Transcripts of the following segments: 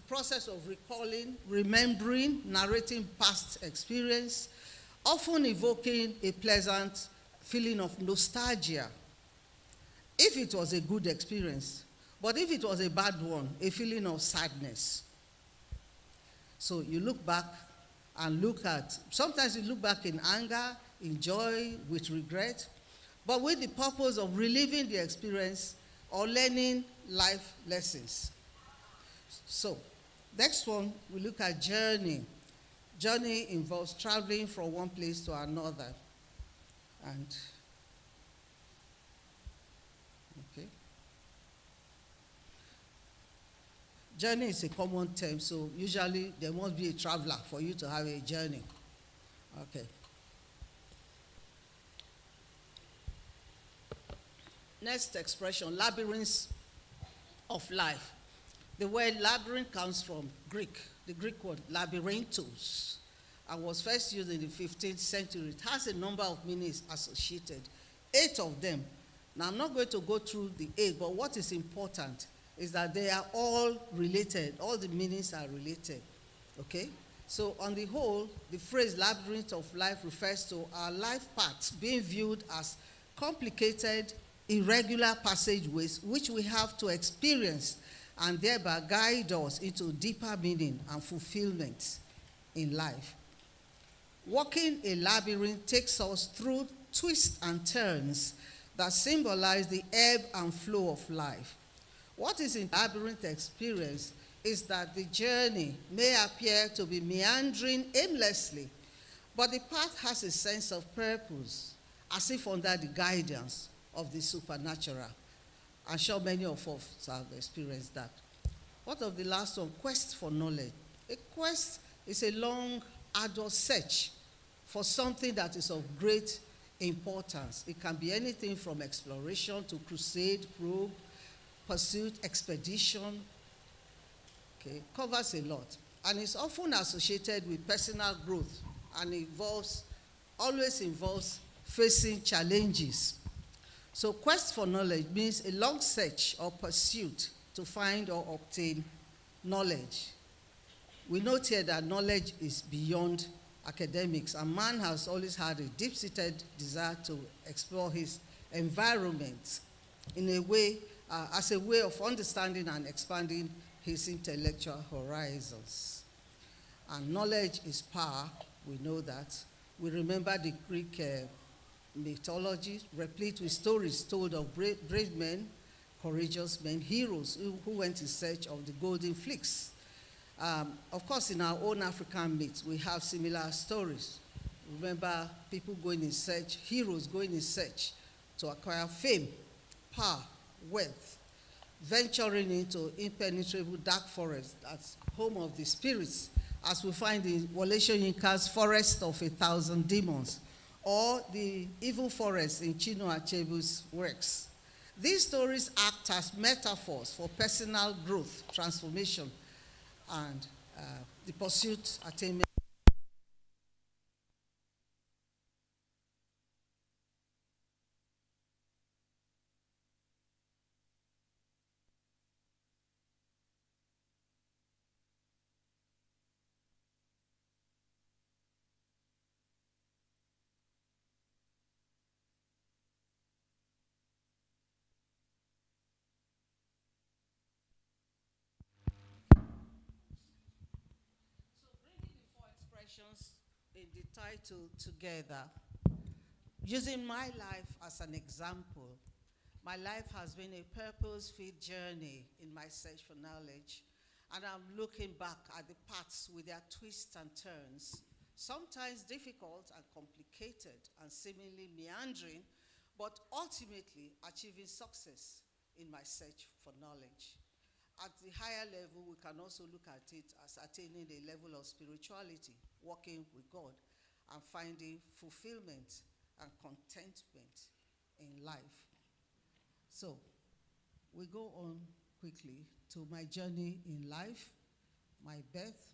process of recalling, remembering, narrating past experience, often evoking a pleasant feeling of nostalgia, if it was a good experience. But if it was a bad one, a feeling of sadness. So you look back and look at, sometimes you look back in anger, in joy, with regret, but with the purpose of reliving the experience or learning life lessons. So, next one, we look at journey. Journey involves traveling from one place to another. And, okay. Journey is a common term, so usually there must be a traveler for you to have a journey. Okay. Next expression, labyrinths of life. The word labyrinth comes from Greek, the Greek word labyrinthos, and was first used in the 15th century. It has a number of meanings associated, 8 of them. Now, I'm not going to go through the 8, but what is important is that they are all related. All the meanings are related, okay? So, on the whole, the phrase labyrinth of life refers to our life paths being viewed as complicated, irregular passageways which we have to experience and thereby guide us into deeper meaning and fulfillment in life. Walking a labyrinth takes us through twists and turns that symbolize the ebb and flow of life. What is in labyrinth experience is that the journey may appear to be meandering aimlessly, but the path has a sense of purpose, as if under the guidance of the supernatural. I'm sure many of us have experienced that. What of the last one? Quest for knowledge. A quest is a long, arduous search for something that is of great importance. It can be anything from exploration to crusade, probe, pursuit, expedition. Okay, covers a lot. And it's often associated with personal growth and always involves facing challenges. So quest for knowledge means a long search or pursuit to find or obtain knowledge. We note here that knowledge is beyond academics, and man has always had a deep-seated desire to explore his environment in a way, as a way of understanding and expanding his intellectual horizons. And knowledge is power, we know that. We remember the Greek mythology, replete with stories told of brave men, courageous men, heroes who went in search of the golden fleece. Of course, in our own African myths, we have similar stories. Remember people going in search, heroes going in search to acquire fame, power, wealth, venturing into impenetrable dark forests, that's home of the spirits, as we find in Wole Soyinka's Forest of 1,000 Demons, or the evil forest in Chinua Achebe's works. These stories act as metaphors for personal growth, transformation, and the pursuit, attainment. In the title together, using my life as an example, my life has been a purpose-filled journey in my search for knowledge, and I'm looking back at the paths with their twists and turns, sometimes difficult and complicated and seemingly meandering, but ultimately achieving success in my search for knowledge. At the higher level, we can also look at it as attaining a level of spirituality, walking with God, and finding fulfillment and contentment in life. So, we go on quickly to my journey in life, my birth.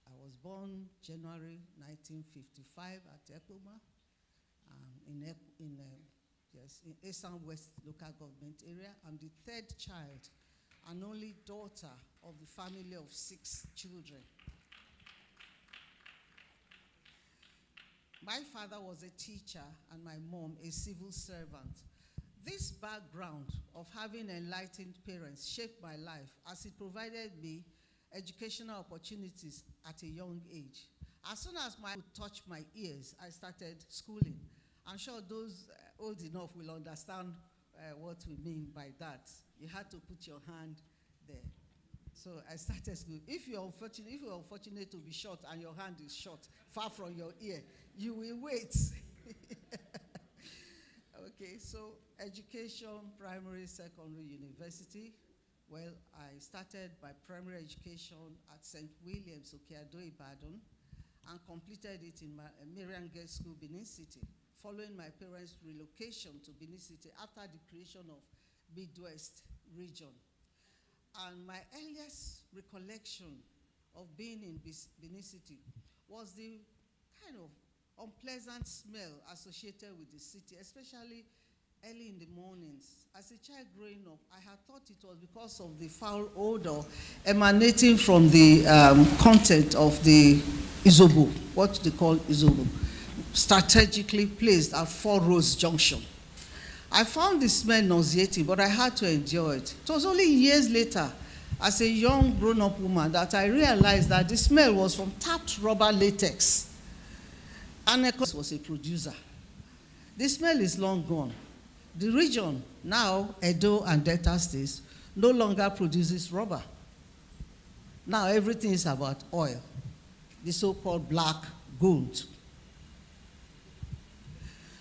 I was born January 1955 at Epoma, in Esan West local government area. I'm the third child an only daughter of the family of 6 children. My father was a teacher and my mom a civil servant. This background of having enlightened parents shaped my life as it provided me educational opportunities at a young age. As soon as my would touch my ears, I started schooling. I'm sure those old enough will understand what we mean by that. You had to put your hand there. So I started school. If you're unfortunate to be short and your hand is short, far from your ear, you will wait. Okay, so education, primary, secondary, university. Well, I started my primary education at St. William's, Okeado, Ibadan, and completed it in Marian Girls School, Benin City, following my parents' relocation to Benin City after the creation of Midwest region. And my earliest recollection of being in Benin City was the kind of unpleasant smell associated with the city, especially early in the mornings. As a child growing up, I had thought it was because of the foul odor emanating from the content of the Izobo, what they call Izobo, strategically placed at 4 Rose Junction. I found the smell nauseating, but I had to endure it. It was only years later, as a young grown-up woman, that I realized that the smell was from tapped rubber latex. And was a producer. The smell is long gone. The region, now Edo and Delta states, no longer produces rubber. Now everything is about oil, the so-called black gold.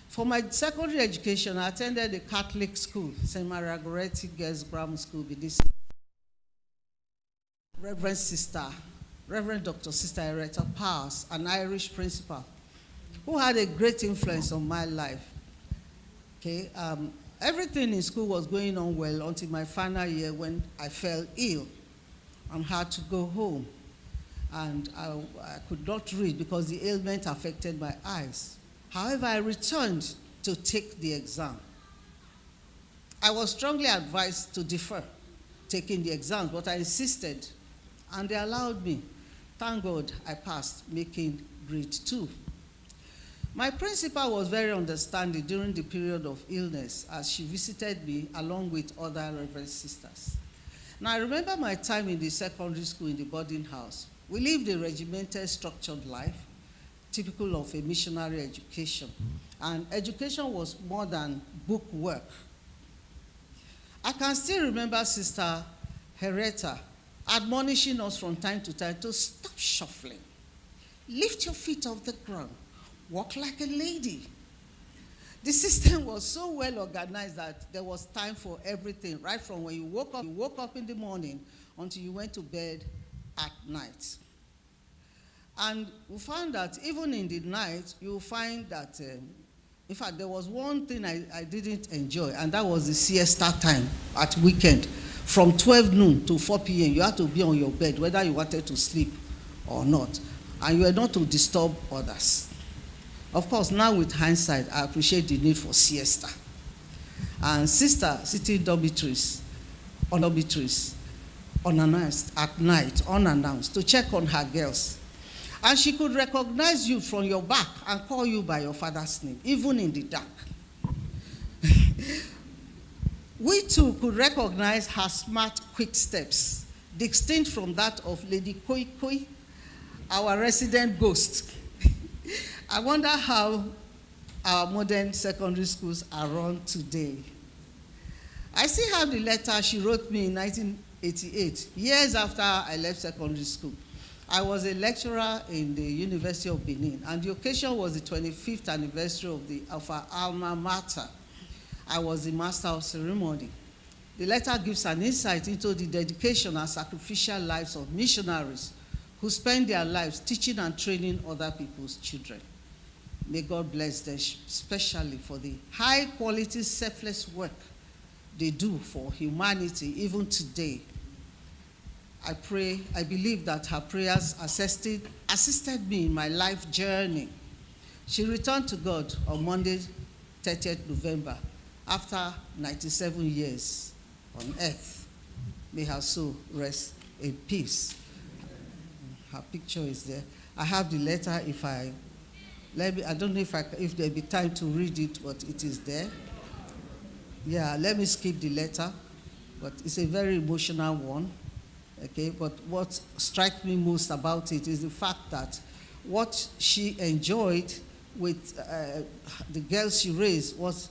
For my secondary education, I attended a Catholic school, St. Maria Goretti Girls Grammar School, Benin City. Reverend Dr. Sister Eretta Powers, an Irish principal, who had a great influence on my life. Okay, everything in school was going on well until my final year when I fell ill and had to go home. And I could not read because the ailment affected my eyes. However, I returned to take the exam. I was strongly advised to defer taking the exams, but I insisted, and they allowed me. Thank God I passed, making grade 2. My principal was very understanding during the period of illness as she visited me along with other Reverend sisters. Now, I remember my time in the secondary school in the boarding house. We lived a regimented, structured life, typical of a missionary education. And education was more than book work. I can still remember Sister Hereta admonishing us from time to time to stop shuffling. Lift your feet off the ground. Walk like a lady. The system was so well organized that there was time for everything, right from when you woke up in the morning until you went to bed at night. And we found that even in the night, you find that, in fact, there was one thing I didn't enjoy, and that was the siesta time at weekend. From 12 noon to 4 p.m., you had to be on your bed, whether you wanted to sleep or not. And you were not to disturb others. Of course, now with hindsight, I appreciate the need for siesta. And sister sitting dormitories, unannounced at night, unannounced, to check on her girls. And she could recognize you from your back and call you by your father's name, even in the dark. We too could recognize her smart, quick steps, distinct from that of Lady Koi Koi, our resident ghost. I wonder how our modern secondary schools are run today. I still have the letter she wrote me in 1988, years after I left secondary school. I was a lecturer in the University of Benin, and the occasion was the 25th anniversary of our alma mater. I was the master of ceremony. The letter gives an insight into the dedication and sacrificial lives of missionaries who spend their lives teaching and training other people's children. May God bless them, especially for the high-quality, selfless work they do for humanity, even today. I believe that her prayers assisted me in my life journey. She returned to God on Monday, 30th November, after 97 years on earth. May her soul rest in peace. Her picture is there. I have the letter. I don't know if there'll be time to read it, but it is there. Yeah, let me skip the letter, but it's a very emotional one. Okay, but what strikes me most about it is the fact that what she enjoyed with the girls she raised was,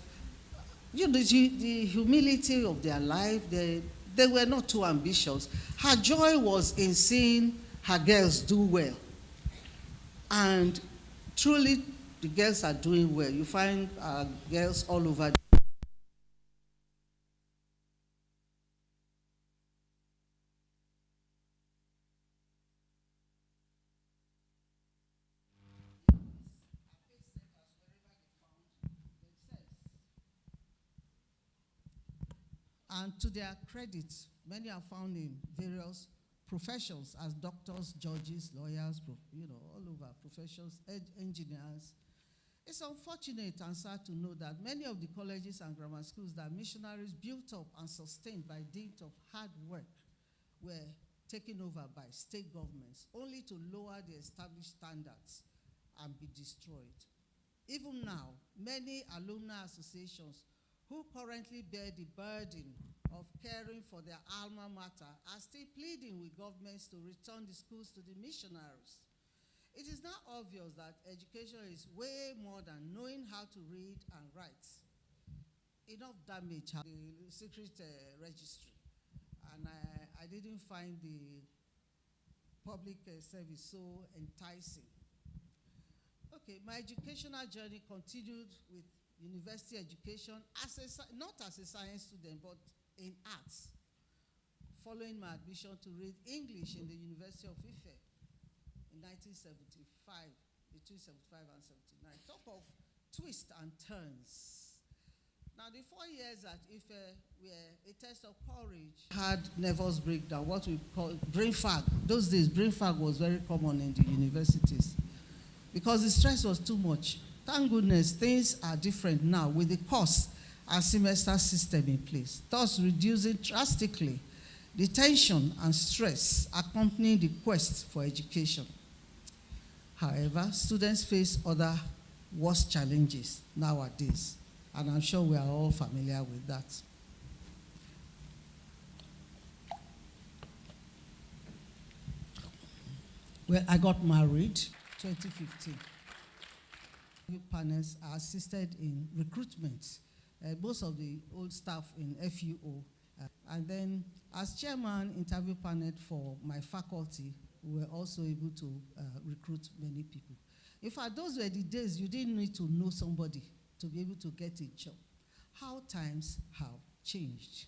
the humility of their life. They were not too ambitious. Her joy was in seeing her girls do well. And truly, the girls are doing well. You find girls all over. And to their credit, many are found in various professions as doctors, judges, lawyers, all over professions, engineers. It's unfortunate and sad to know that many of the colleges and grammar schools that missionaries built up and sustained by dint of hard work were taken over by state governments, only to lower the established standards and be destroyed. Even now, many alumni associations who currently bear the burden of caring for their alma mater are still pleading with governments to return the schools to the missionaries. It is now obvious that education is way more than knowing how to read and write. Enough damage has the secret registry, and I didn't find the public service so enticing. Okay, my educational journey continued with university education not as a science student, but in arts, following my admission to read English in the University of Ife in 1975, between 75 and 79. Talk of twists and turns. Now, the 4 years at Ife were a test of courage. Had nervous breakdown, what we call brain fag. Those days, brain fag was very common in the universities because the stress was too much. Thank goodness things are different now with the course and semester system in place, thus reducing drastically the tension and stress accompanying the quest for education. However, students face other worse challenges nowadays, and I'm sure we are all familiar with that. Well, I got married 2015. Panels are assisted in recruitment. Most of the old staff in FUO. And then as chairman interview panel for my faculty, we were also able to recruit many people. In fact, those were the days you didn't need to know somebody to be able to get a job. How times have changed.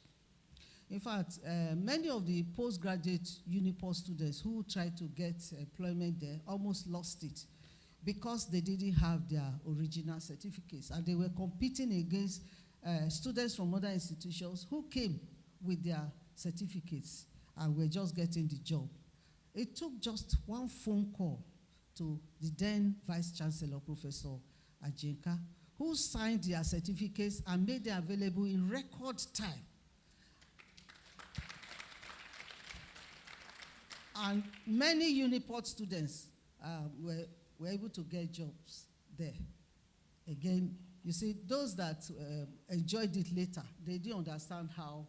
In fact, many of the postgraduate Uniport students who tried to get employment there almost lost it because they didn't have their original certificates, and they were competing against students from other institutions who came with their certificates and were just getting the job. It took just one phone call to the then Vice Chancellor, Professor Ajenka, who signed their certificates and made them available in record time. And many Uniport students were able to get jobs there. Again, you see, those that enjoyed it later, they didn't understand how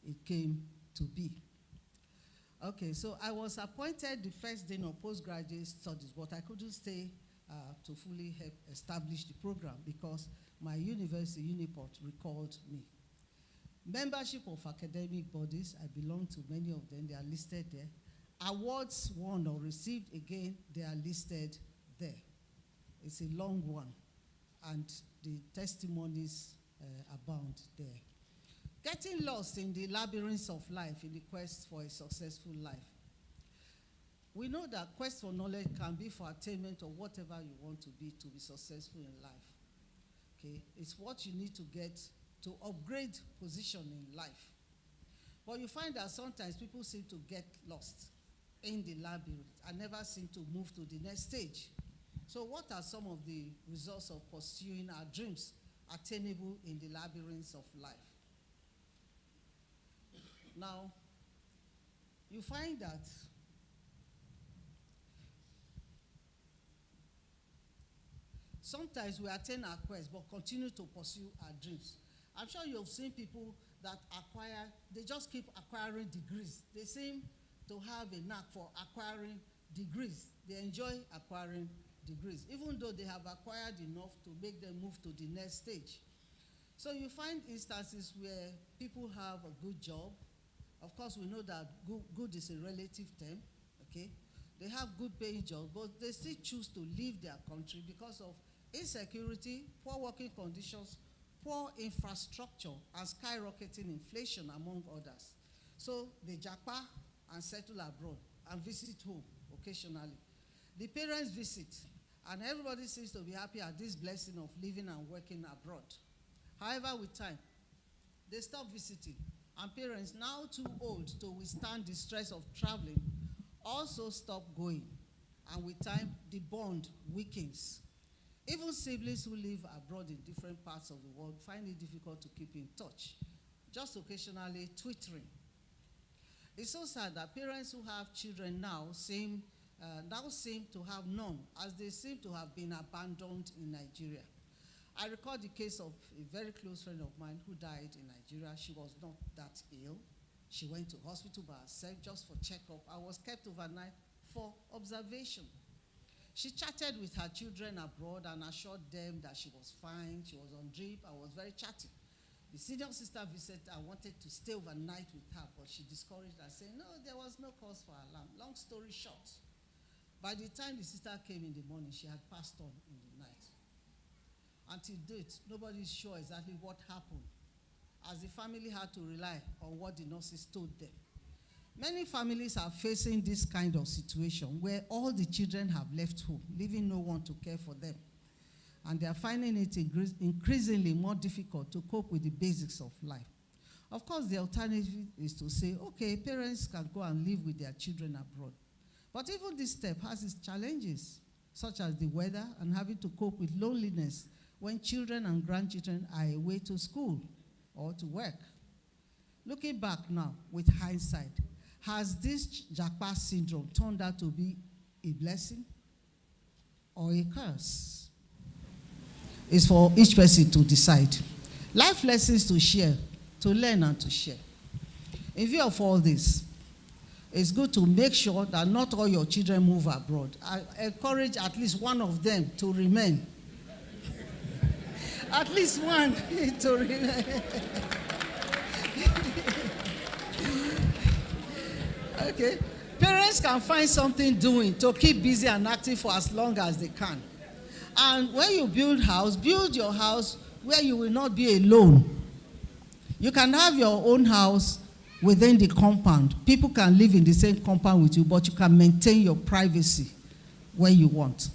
it came to be. Okay, so I was appointed the first day of postgraduate studies, but I couldn't stay to fully help establish the program because my university, Uniport, recalled me. Membership of academic bodies, I belong to many of them, they are listed there. Awards won or received, again, they are listed there. It's a long one, and the testimonies abound there. Getting lost in the labyrinths of life in the quest for a successful life. We know that quest for knowledge can be for attainment of whatever you want to be successful in life. Okay, it's what you need to get to upgrade position in life. But you find that sometimes people seem to get lost in the labyrinth and never seem to move to the next stage. So what are some of the results of pursuing our dreams attainable in the labyrinths of life? Now, you find that sometimes we attain our quest but continue to pursue our dreams. I'm sure you've seen people that they just keep acquiring degrees. They seem to have a knack for acquiring degrees. They enjoy acquiring degrees, even though they have acquired enough to make them move to the next stage. So you find instances where people have a good job. Of course, we know that good is a relative term, okay? They have good paying jobs, but they still choose to leave their country because of insecurity, poor working conditions, poor infrastructure, and skyrocketing inflation, among others. So they japa and settle abroad and visit home occasionally. The parents visit, and everybody seems to be happy at this blessing of living and working abroad. However, with time, they stop visiting, and parents, now too old to withstand the stress of traveling, also stop going. And with time, the bond weakens. Even siblings who live abroad in different parts of the world find it difficult to keep in touch, just occasionally twittering. It's so sad that parents who have children now seem to have none, as they seem to have been abandoned in Nigeria. I recall the case of a very close friend of mine who died in Nigeria. She was not that ill. She went to hospital by herself just for checkup. I was kept overnight for observation. She chatted with her children abroad and assured them that she was fine, she was on drip. I was very chatty. The senior sister visited and wanted to stay overnight with her, but she discouraged her, saying, no, there was no cause for alarm. Long story short, by the time the sister came in the morning, she had passed on in the night. Until date, nobody is sure exactly what happened, as the family had to rely on what the nurses told them. Many families are facing this kind of situation where all the children have left home, leaving no one to care for them. And they are finding it increasingly more difficult to cope with the basics of life. Of course, the alternative is to say, okay, parents can go and live with their children abroad. But even this step has its challenges, such as the weather and having to cope with loneliness when children and grandchildren are away to school or to work. Looking back now with hindsight, has this Japa syndrome turned out to be a blessing or a curse? It's for each person to decide. Life lessons to share, to learn and to share. In view of all this, it's good to make sure that not all your children move abroad. I encourage at least one of them to remain. At least one to remain. Okay. Parents can find something doing to keep busy and active for as long as they can. And when you build your house where you will not be alone. You can have your own house within the compound. People can live in the same compound with you, but you can maintain your privacy when you want.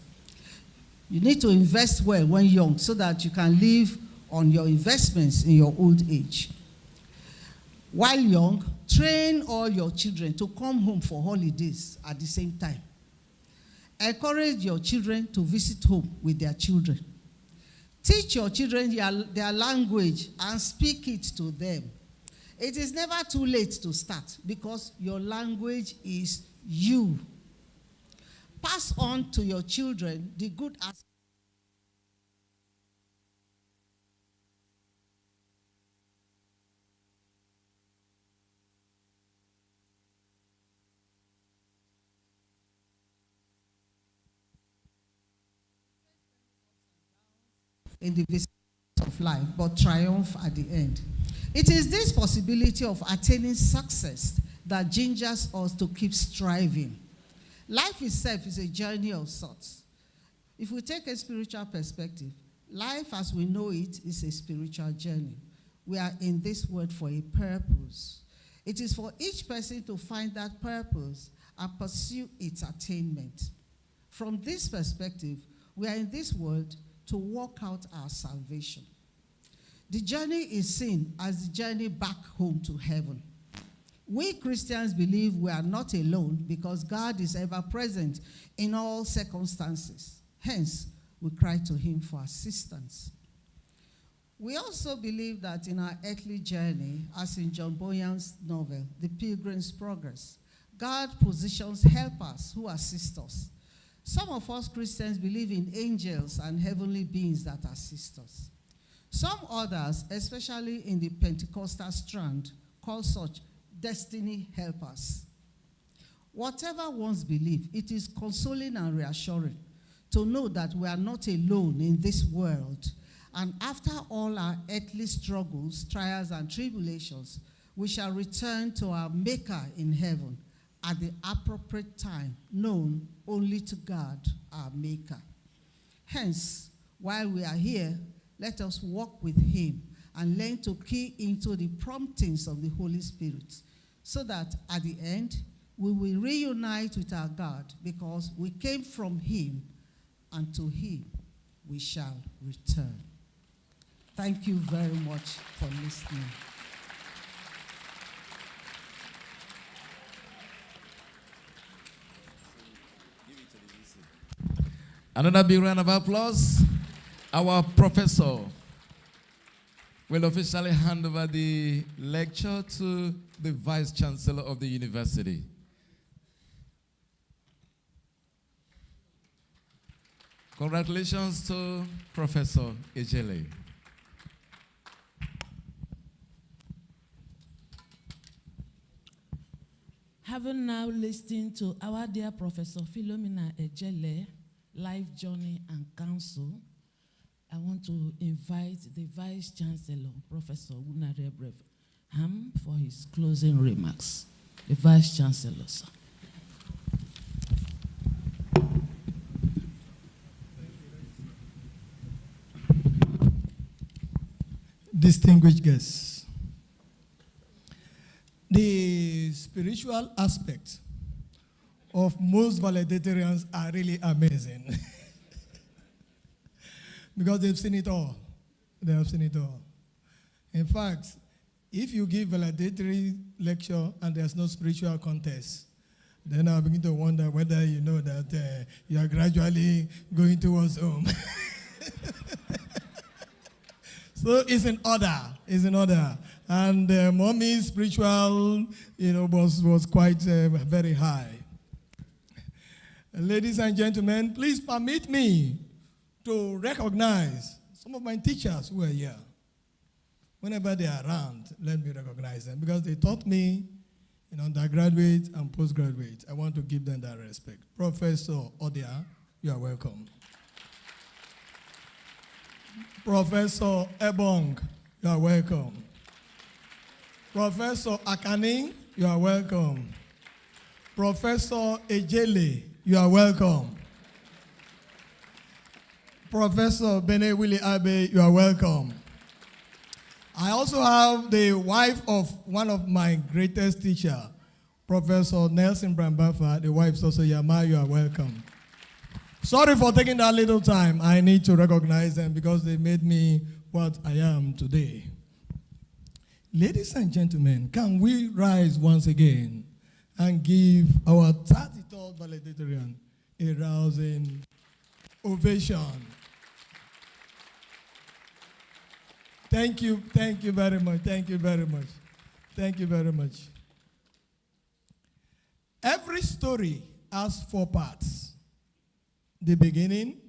You need to invest well when young so that you can live on your investments in your old age. While young, train all your children to come home for holidays at the same time. Encourage your children to visit home with their children. Teach your children their language and speak it to them. It is never too late to start because your language is you. Pass on to your children the good aspects in the visit of life, but triumph at the end. It is this possibility of attaining success that gingers us to keep striving. Life itself is a journey of sorts. If we take a spiritual perspective, life as we know it is a spiritual journey. We are in this world for a purpose. It is for each person to find that purpose and pursue its attainment. From this perspective, we are in this world to work out our salvation. The journey is seen as the journey back home to heaven. We Christians believe we are not alone because God is ever present in all circumstances. Hence, we cry to him for assistance. We also believe that in our earthly journey, as in John Bunyan's novel, The Pilgrim's Progress, God positions helpers who assist us. Some of us Christians believe in angels and heavenly beings that assist us. Some others, especially in the Pentecostal strand, call such destiny helpers. Whatever one's belief, it is consoling and reassuring to know that we are not alone in this world. And after all our earthly struggles, trials, and tribulations, we shall return to our Maker in heaven at the appropriate time, known only to God, our Maker. Hence, while we are here, let us walk with him and learn to key into the promptings of the Holy Spirit, so that at the end, we will reunite with our God, because we came from him, and to him we shall return. Thank you very much for listening. Another big round of applause. Our professor will officially hand over the lecture to the Vice Chancellor of the university. Congratulations to Professor Ejele. Having now listened to our dear Professor Philomena Ejele, Life Journey and Counsel, I want to invite the Vice Chancellor, Professor Wunare Ham, for his closing remarks. The Vice Chancellor, sir. Distinguished guests, the spiritual aspects of most valedictorians are really amazing because they've seen it all. They have seen it all. In fact, if you give valedictory lecture and there's no spiritual contest, then I'll begin to wonder whether you know that you are gradually going towards home. So it's in order. It's in order. And mommy's spiritual, was quite very high. Ladies and gentlemen, please permit me to recognize some of my teachers who are here. Whenever they are around, let me recognize them, because they taught me in undergraduate and postgraduate. I want to give them that respect. Professor Odia, you are welcome. Professor Ebong, you are welcome. Professor Akaning, you are welcome. Professor Ejele, you are welcome. Professor Bene Willie Abe, you are welcome. I also have the wife of one of my greatest teachers, Professor Nelson Brambafa. The wife is also Yama, you are welcome. Sorry for taking that little time. I need to recognize them because they made me what I am today. Ladies and gentlemen, can we rise once again and give our 33rd valedictorian a rousing ovation? Thank you very much, thank you very much, thank you very much. Every story has 4 parts. The beginning,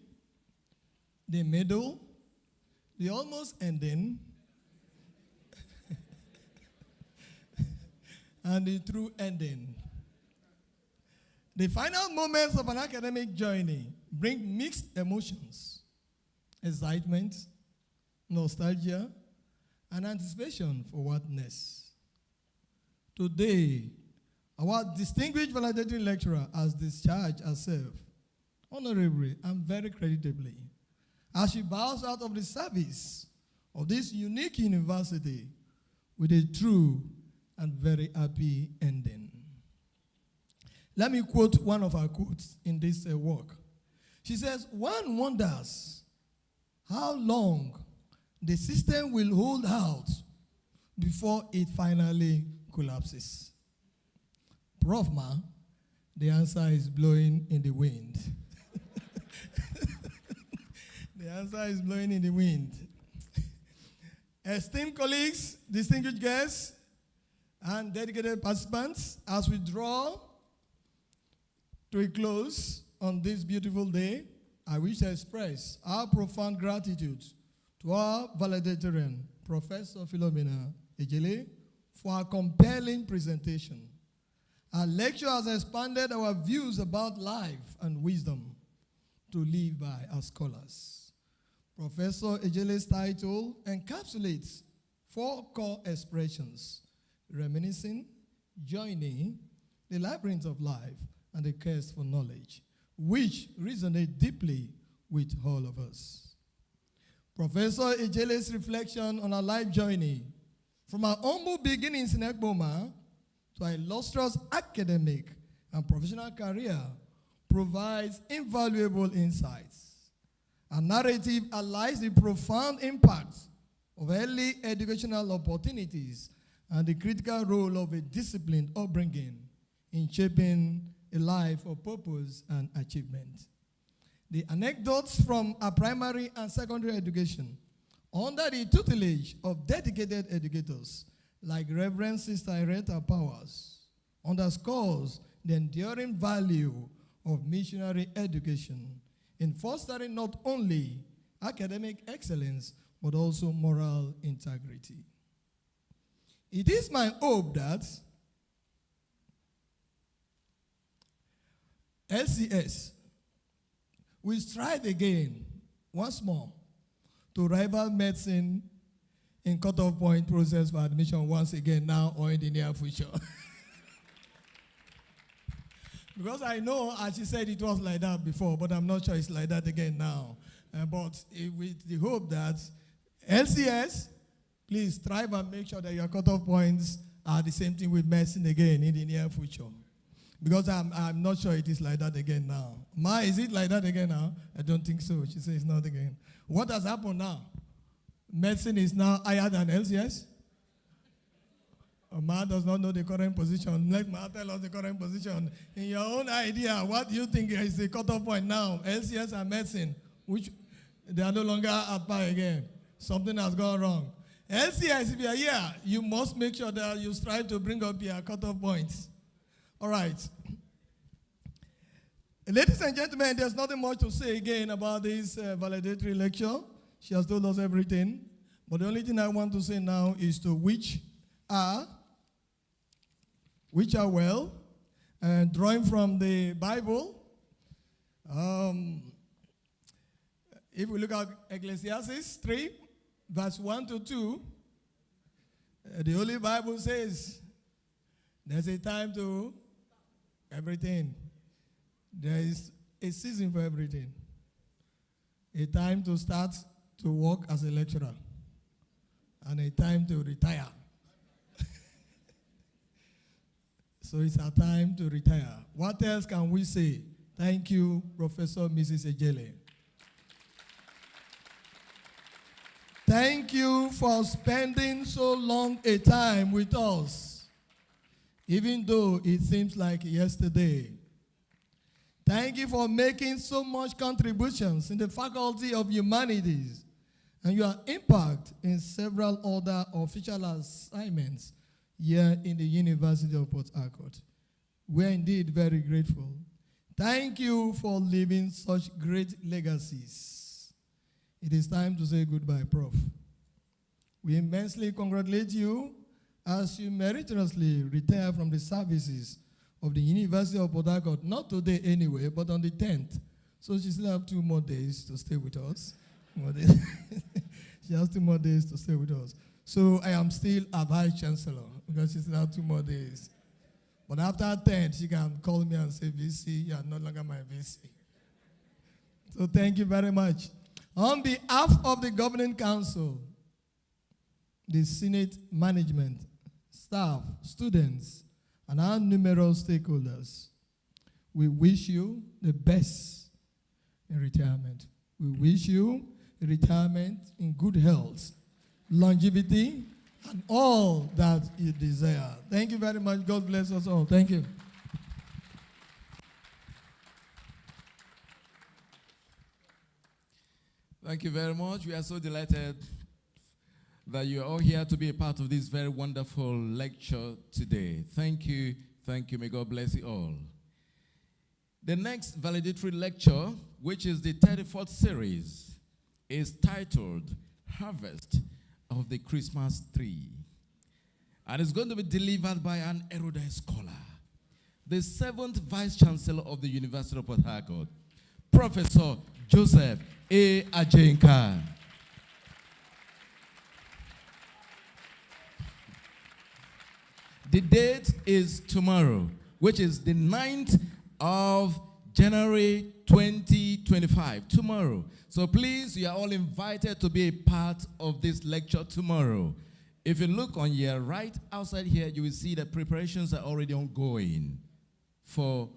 the middle, the almost ending, and the true ending. The final moments of an academic journey bring mixed emotions, excitement, nostalgia, and anticipation for what next. Today, our distinguished valedictory lecturer has discharged herself honorably and very creditably as she bows out of the service of this unique university with a true and very happy ending. Let me quote one of her quotes in this work. She says, "One wonders how long the system will hold out before it finally collapses." Prof Ma, the answer is blowing in the wind. The answer is blowing in the wind. Esteemed colleagues, distinguished guests, and dedicated participants, as we draw To a close on this beautiful day, I wish to express our profound gratitude to our valedictorian, Professor Philomena Ejele, for our compelling presentation. Our lecture has expanded our views about life and wisdom to live by as scholars. Professor Ejele's title encapsulates 4 core expressions: reminiscing, joining, the labyrinth of life, and the quest for knowledge, which resonate deeply with all of us. Professor Ejele's reflection on our life journey, from our humble beginnings in Ekboma to our illustrious academic and professional career, provides invaluable insights. Our narrative highlights the profound impact of early educational opportunities and the critical role of a disciplined upbringing in shaping a life of purpose and achievement. The anecdotes from our primary and secondary education, under the tutelage of dedicated educators like Reverend Sister Ireta Powers, underscores the enduring value of missionary education in fostering not only academic excellence, but also moral integrity. It is my hope that LCS will strive again, once more, to rival medicine in cutoff point process for admission once again now or in the near future. Because I know, as she said, it was like that before, but I'm not sure it's like that again now. With the hope that LCS, please strive and make sure that your cutoff points are the same thing with medicine again in the near future. Because I'm not sure it is like that again now. Ma, is it like that again now? I don't think so. She says it's not again. What has happened now? Medicine is now higher than LCS? Ma does not know the current position. Let Ma tell us the current position. In your own idea, what do you think is the cutoff point now? LCS and medicine, which they are no longer at par again. Something has gone wrong. LCS, if you are here, you must make sure that you strive to bring up your cutoff points. All right. Ladies and gentlemen, there's nothing much to say again about this valedictory lecture. She has told us everything. But the only thing I want to say now is to which are well, and drawing from the Bible. If we look at Ecclesiastes 3, verse 1 to 2, the Holy Bible says, there's a time to everything. There is a season for everything. A time to start to work as a lecturer, and a time to retire. So it's our time to retire. What else can we say? Thank you, Professor Mrs. Ejele. Thank you for spending so long a time with us, even though it seems like yesterday. Thank you for making so much contributions in the Faculty of Humanities and your impact in several other official assignments here in the University of Port Harcourt. We are indeed very grateful. Thank you for leaving such great legacies. It is time to say goodbye, Prof. We immensely congratulate you as you meritoriously retire from the services of the University of Port Harcourt, not today anyway, but on the 10th. So she still has 2 more days to stay with us. She has 2 more days to stay with us. So I am still a Vice Chancellor because she still has 2 more days. But after 10, she can call me and say, VC, you are no longer my VC. So thank you very much. On behalf of the Governing Council, the Senate management, staff, students, and our numerous stakeholders, we wish you the best in retirement. We wish you a retirement in good health, longevity, and all that you desire. Thank you very much. God bless us all. Thank you. Thank you very much. We are so delighted that you're all here to be a part of this very wonderful lecture today. Thank you. Thank you. May God bless you all. The next valedictory lecture, which is the 34th series, is titled Harvest of the Christmas Tree. And it's going to be delivered by an erudite scholar, the 7th Vice Chancellor of the University of Port Harcourt, Professor Joseph A. Ejele. The date is tomorrow, which is the 9th of January 2025, tomorrow. So please, you are all invited to be a part of this lecture tomorrow. If you look on your right outside here, you will see that preparations are already ongoing for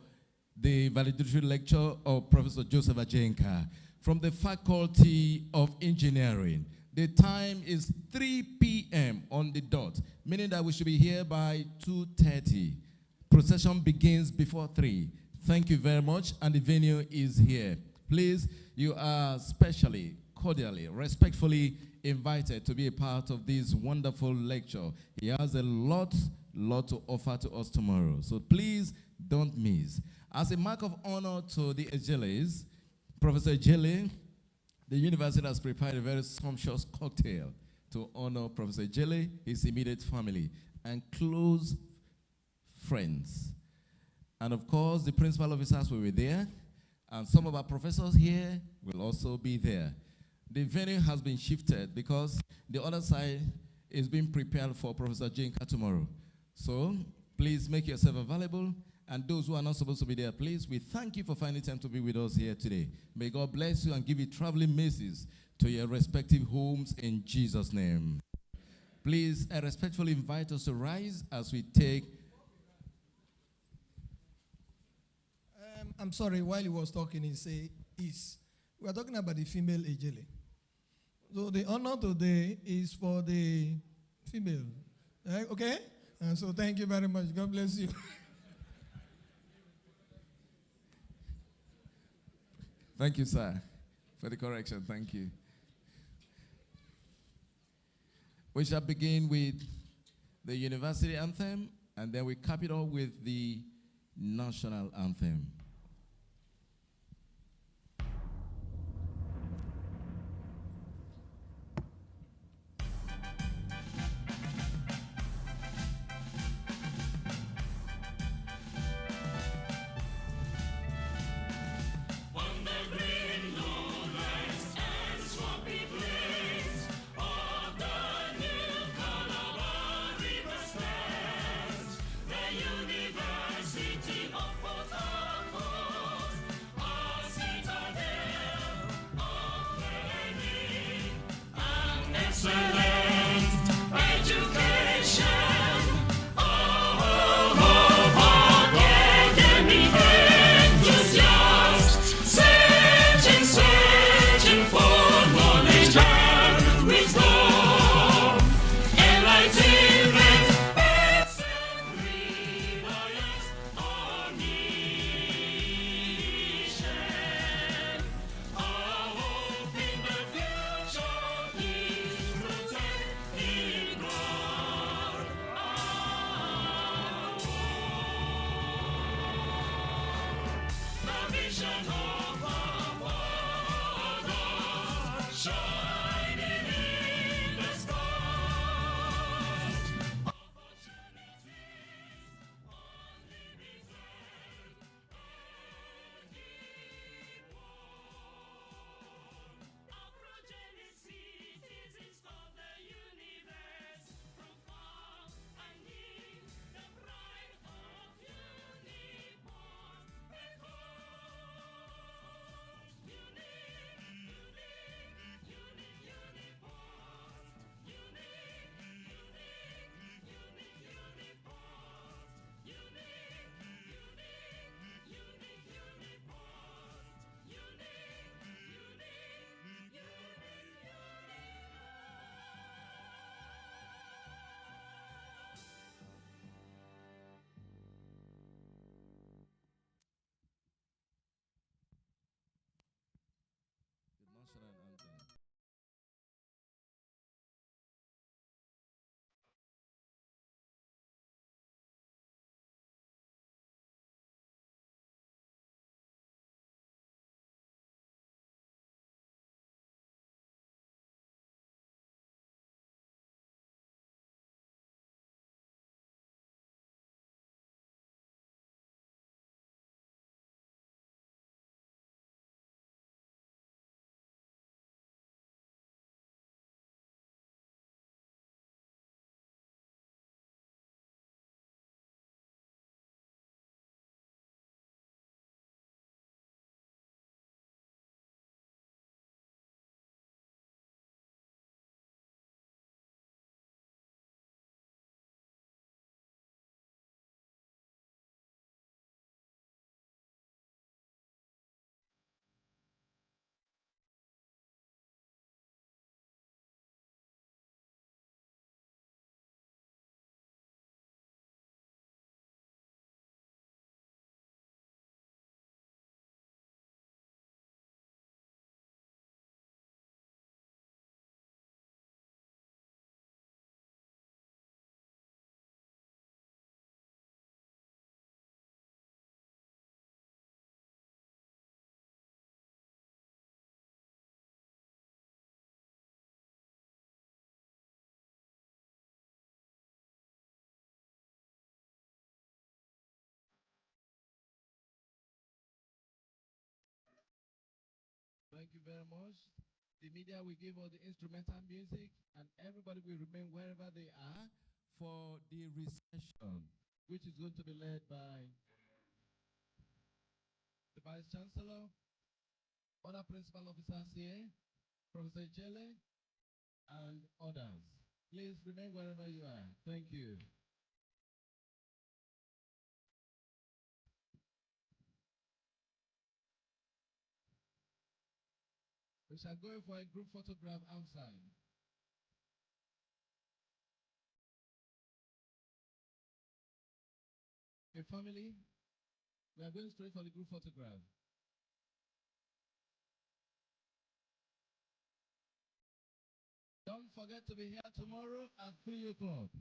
the valedictory lecture of Professor Joseph Ejele from the Faculty of Engineering. The time is 3 p.m. on the dot, meaning that we should be here by 2:30. Procession begins before 3. Thank you very much, and the venue is here. Please, you are specially, cordially, respectfully invited to be a part of this wonderful lecture. He has a lot to offer to us tomorrow, so please don't miss. As a mark of honor to the Ejeles, Professor Ejele, the university has prepared a very sumptuous cocktail to honor Professor Ejele, his immediate family, and close friends. And of course, the principal officers will be there, and some of our professors here will also be there. The venue has been shifted because the other side is being prepared for Professor Ejele tomorrow. So please make yourself available. And those who are not supposed to be there, please, we thank you for finding time to be with us here today. May God bless you and give you traveling mercies to your respective homes in Jesus' name. Please, I respectfully invite us to rise as we take. I'm sorry, while he was talking, he said, we are talking about the female Ejele. So the honor today is for the female. Okay? And so thank you very much. God bless you. Thank you, sir, for the correction. Thank you. We shall begin with the university anthem, and then we cap it off with the national anthem. University of Port Harcourt. Thank you very much. The media will give all the instrumental music, and everybody will remain wherever they are for the reception, which is going to be led by the Vice Chancellor, other principal officers here, Professor Ejele, and others. Please remain wherever you are. Thank you. We shall go for a group photograph outside. A family, we are going straight for the group photograph. Don't forget to be here tomorrow at 3 o'clock.